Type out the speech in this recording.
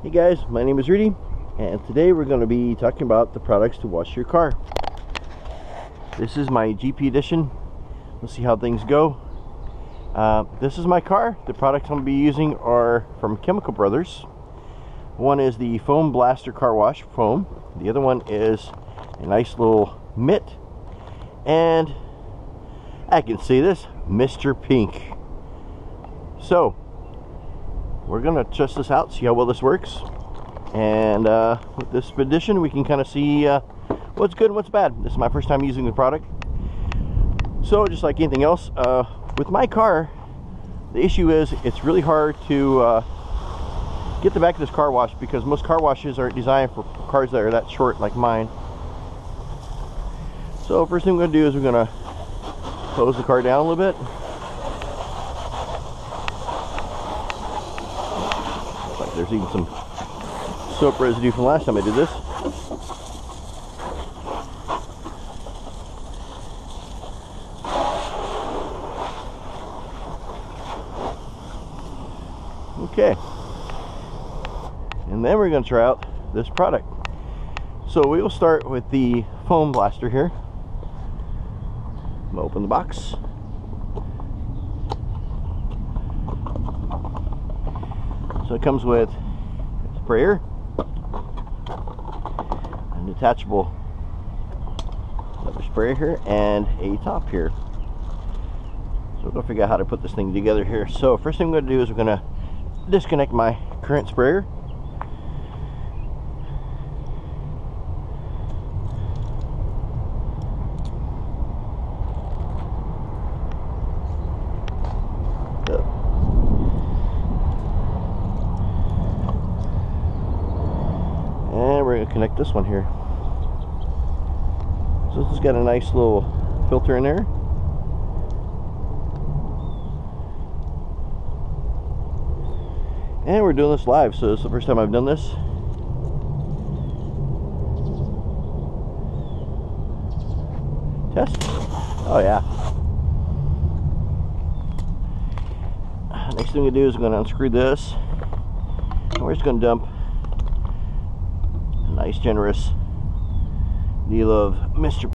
Hey guys, my name is Rudy, and today we're going to be talking about the products to wash your car. This is my GP edition. Let's see how things go. This is my car. The products I'm going to be using are from Chemical Brothers. One is the Foam Blaster Car Wash foam. The other one is a nice little mitt. And I can see this, Mr.Pink. So we're going to test this out, see how well this works. And with this edition, we can kind of see what's good and what's bad. This is my first time using the product. So just like anything else, with my car, the issue is it's really hard to get the back of this car wash because most car washes aren't designed for cars that are that short like mine. So first thing we're going to do is we're going to close the car down a little bit. There's even some soap residue from last time I did this. Okay. And then we're going to try out this product. So we will start with the foam blaster here. I'm going to open the box. So it comes with a sprayer, an detachable leather sprayer here, and a top here. So we're going to figure out how to put this thing together here. So first thing we're going to do is we're going to disconnect my current sprayer. We're going to connect this one here. So this has got a nice little filter in there. And we're doing this live, so this is the first time I've done this. Test? Oh yeah. Next thing we do is we're going to unscrew this. And we're just going to dump nice generous deal of Mr.